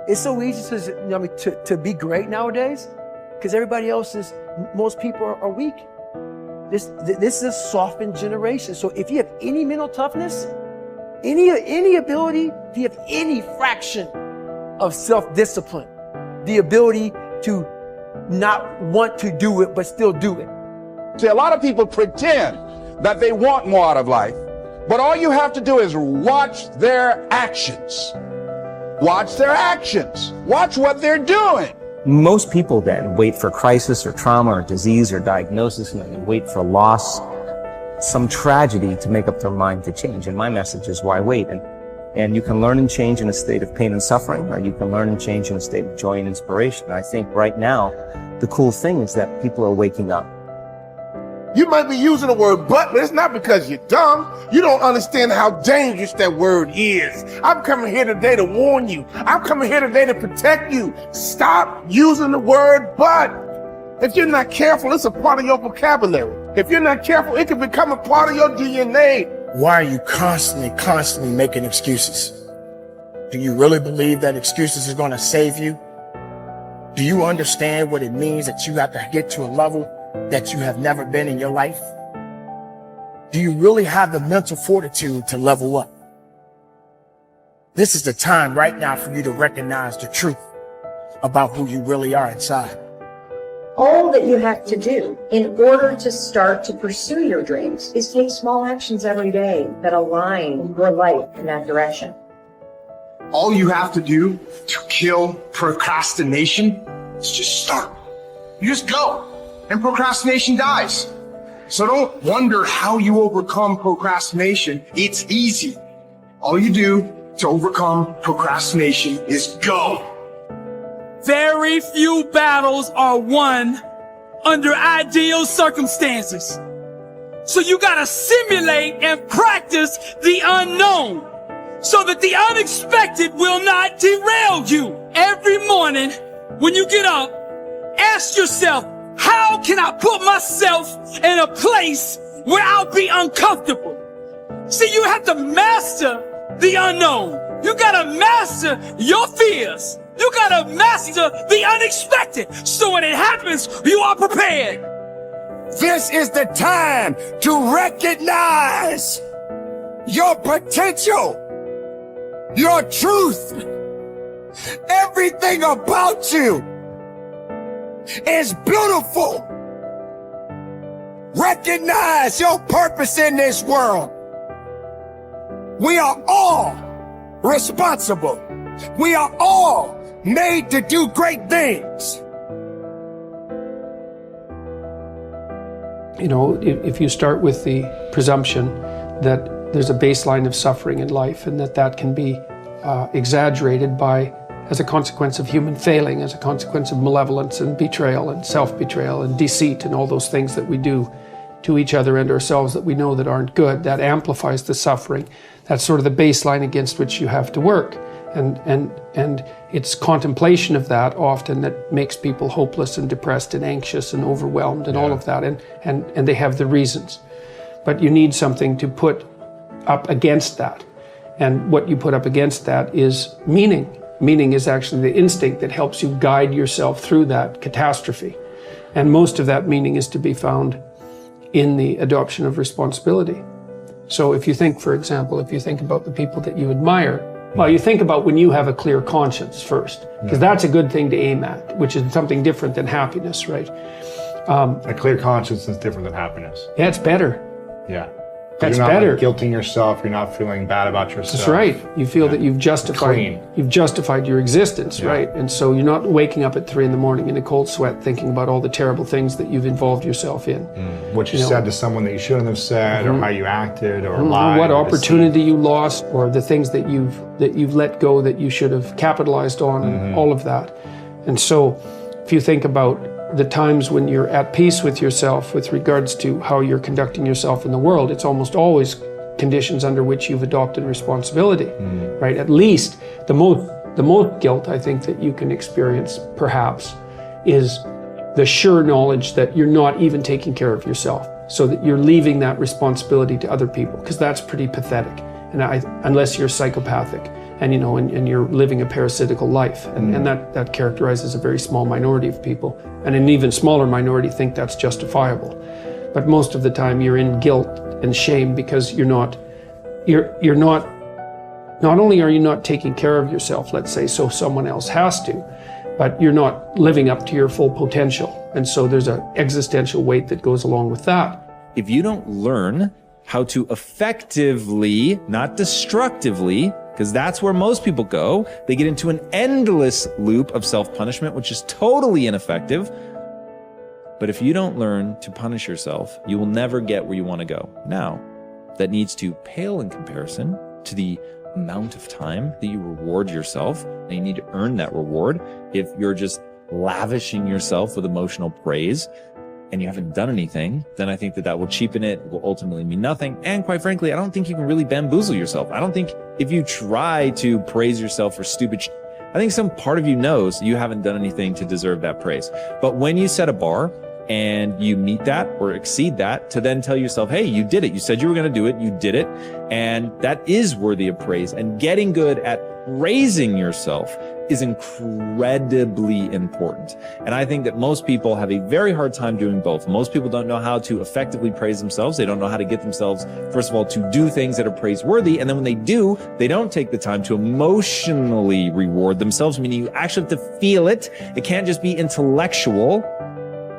It's so easy to be great nowadays because most people are weak. This is a softened generation. So if you have any mental toughness, any ability, if you have any fraction of self-discipline, the ability to not want to do it but still do it. See, a lot of people pretend that they want more out of life, but all you have to do is watch their actions. Watch their actions. Watch what they're doing. Most people then wait for crisis or trauma or disease or diagnosis, and then they wait for loss, some tragedy to make up their mind to change. And my message is, why wait? And you can learn and change in a state of pain and suffering, or you can learn and change in a state of joy and inspiration. And I think right now, the cool thing is that people are waking up. You might be using the word but it's not because you're dumb. You don't understand how dangerous that word is. I'm coming here today to warn you. I'm coming here today to protect you. Stop using the word but. If you're not careful, it's a part of your vocabulary. If you're not careful, it can become a part of your DNA. Why are you constantly making excuses? Do you really believe that excuses are going to save you? Do you understand what it means that you have to get to a level that you have never been in your life? Do you really have the mental fortitude to level up? This is the time right now for you to recognize the truth about who you really are inside. All that you have to do in order to start to pursue your dreams is take small actions every day that align your life in that direction. All you have to do to kill procrastination is just start. You just go, and procrastination dies. So don't wonder how you overcome procrastination. It's easy. All you do to overcome procrastination is go. Very few battles are won under ideal circumstances. So you gotta simulate and practice the unknown so that the unexpected will not derail you. Every morning when you get up, ask yourself, how can I put myself in a place where I'll be uncomfortable? See, you have to master the unknown. You gotta master your fears. You gotta master the unexpected, so when it happens, you are prepared. This is the time to recognize your potential, your truth. Everything about you is beautiful. Recognize your purpose in this world. We are all responsible. We are all made to do great things. You know, if you start with the presumption that there's a baseline of suffering in life and that can be exaggerated as a consequence of human failing, as a consequence of malevolence and betrayal and self-betrayal and deceit and all those things that we do to each other and ourselves that we know that aren't good, that amplifies the suffering. That's sort of the baseline against which you have to work. And it's contemplation of that often that makes people hopeless and depressed and anxious and overwhelmed and all of that, and they have the reasons. But you need something to put up against that. And what you put up against that is meaning. Meaning is actually the instinct that helps you guide yourself through that catastrophe. And most of that meaning is to be found in the adoption of responsibility. So if you think, for example, if you think about the people that you admire, well, you think about when you have a clear conscience first, because that's a good thing to aim at, which is something different than happiness, right? A clear conscience is different than happiness. Yeah, it's better. Yeah. That's you're not better. Like guilting yourself. You're not feeling bad about yourself. That's right. You feel that you've justified your existence, right? And so you're not waking up at 3 a.m. in a cold sweat thinking about all the terrible things that you've involved yourself in. What you said to someone that you shouldn't have said, or how you acted, or lied. What opportunity you lost, or the things that you've let go that you should have capitalized on, and all of that. And so if you think about the times when you're at peace with yourself with regards to how you're conducting yourself in the world, it's almost always conditions under which you've adopted responsibility, right? At least the most guilt I think that you can experience perhaps is the sure knowledge that you're not even taking care of yourself, so that you're leaving that responsibility to other people, because that's pretty pathetic. And unless you're psychopathic. and and you're living a parasitical life, and that characterizes a very small minority of people, and an even smaller minority think that's justifiable. But most of the time you're in guilt and shame because not only are you not taking care of yourself, let's say, so someone else has to, but you're not living up to your full potential. And so there's an existential weight that goes along with that. If you don't learn how to effectively, not destructively, because that's where most people go, they get into an endless loop of self-punishment, which is totally ineffective. But if you don't learn to punish yourself, you will never get where you want to go. Now, that needs to pale in comparison to the amount of time that you reward yourself, and you need to earn that reward. If you're just lavishing yourself with emotional praise and you haven't done anything, then I think that will cheapen it, will ultimately mean nothing. And quite frankly, I don't think you can really bamboozle yourself. I don't think if you try to praise yourself for stupid shit, I think some part of you knows you haven't done anything to deserve that praise. But when you set a bar and you meet that or exceed that, to then tell yourself, hey, you did it. You said you were going to do it. You did it. And that is worthy of praise. And getting good at praising yourself is incredibly important. And I think that most people have a very hard time doing both. Most people don't know how to effectively praise themselves. They don't know how to get themselves, first of all, to do things that are praiseworthy. And then when they do, they don't take the time to emotionally reward themselves, meaning you actually have to feel it. It can't just be intellectual.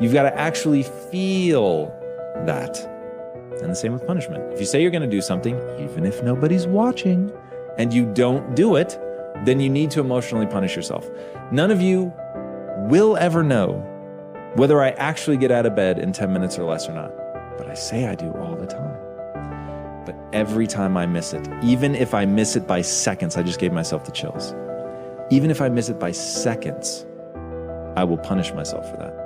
You've got to actually feel that. And the same with punishment. If you say you're going to do something, even if nobody's watching, and you don't do it, then you need to emotionally punish yourself. None of you will ever know whether I actually get out of bed in 10 minutes or less or not. But I say I do all the time. But every time I miss it, even if I miss it by seconds, I just gave myself the chills. Even if I miss it by seconds, I will punish myself for that.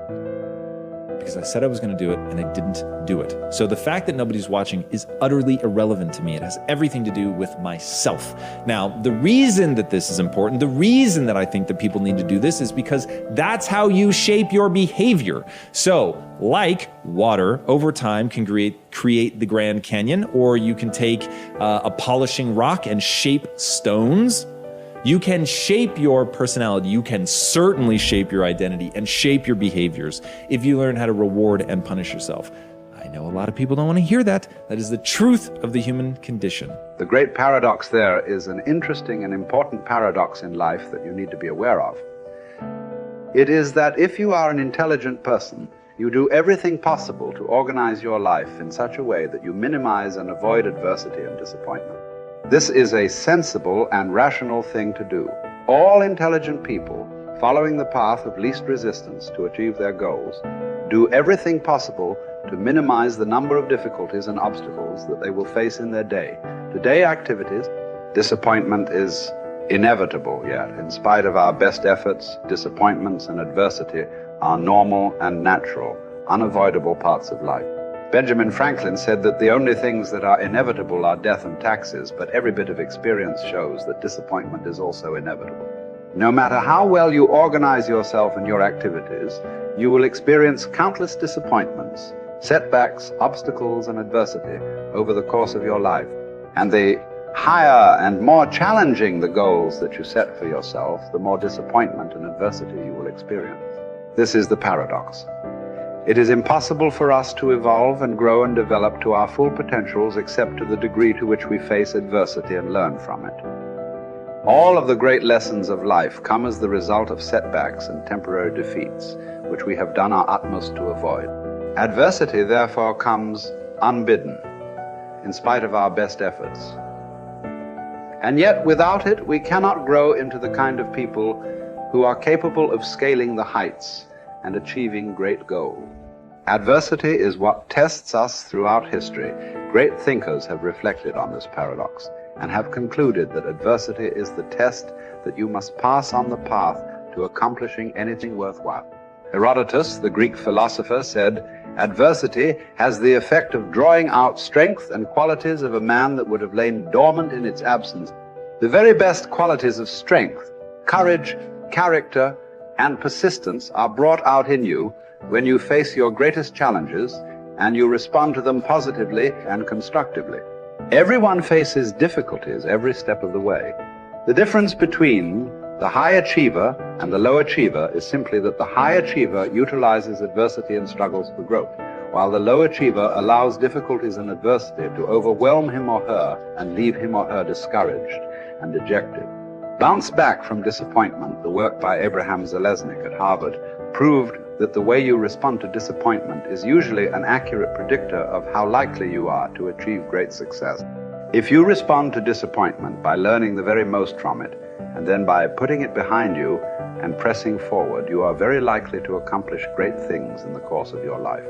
Because I said I was going to do it and I didn't do it. So the fact that nobody's watching is utterly irrelevant to me. It has everything to do with myself. Now, the reason that this is important, the reason that I think that people need to do this is because that's how you shape your behavior. So, like water, over time can create the Grand Canyon, or you can take a polishing rock and shape stones. You can shape your personality. You can certainly shape your identity and shape your behaviors if you learn how to reward and punish yourself. I know a lot of people don't want to hear that. That is the truth of the human condition. The great paradox there is an interesting and important paradox in life that you need to be aware of. It is that if you are an intelligent person, you do everything possible to organize your life in such a way that you minimize and avoid adversity and disappointment. This is a sensible and rational thing to do. All intelligent people, following the path of least resistance to achieve their goals, do everything possible to minimize the number of difficulties and obstacles that they will face in their day. Today activities, disappointment is inevitable, yet in spite of our best efforts, disappointments and adversity are normal and natural, unavoidable parts of life. Benjamin Franklin said that the only things that are inevitable are death and taxes, but every bit of experience shows that disappointment is also inevitable. No matter how well you organize yourself and your activities, you will experience countless disappointments, setbacks, obstacles, and adversity over the course of your life. And the higher and more challenging the goals that you set for yourself, the more disappointment and adversity you will experience. This is the paradox. It is impossible for us to evolve and grow and develop to our full potentials except to the degree to which we face adversity and learn from it. All of the great lessons of life come as the result of setbacks and temporary defeats, which we have done our utmost to avoid. Adversity, therefore, comes unbidden, in spite of our best efforts. And yet, without it, we cannot grow into the kind of people who are capable of scaling the heights and achieving great goals. Adversity is what tests us throughout history. Great thinkers have reflected on this paradox and have concluded that adversity is the test that you must pass on the path to accomplishing anything worthwhile. Herodotus, the Greek philosopher, said, "Adversity has the effect of drawing out strength and qualities of a man that would have lain dormant in its absence." The very best qualities of strength, courage, character, and persistence are brought out in you when you face your greatest challenges and you respond to them positively and constructively. Everyone faces difficulties every step of the way. The difference between the high achiever and the low achiever is simply that the high achiever utilizes adversity and struggles for growth, while the low achiever allows difficulties and adversity to overwhelm him or her and leave him or her discouraged and dejected. Bounce Back from Disappointment, the work by Abraham Zeleznik at Harvard, proved that the way you respond to disappointment is usually an accurate predictor of how likely you are to achieve great success. If you respond to disappointment by learning the very most from it, and then by putting it behind you and pressing forward, you are very likely to accomplish great things in the course of your life.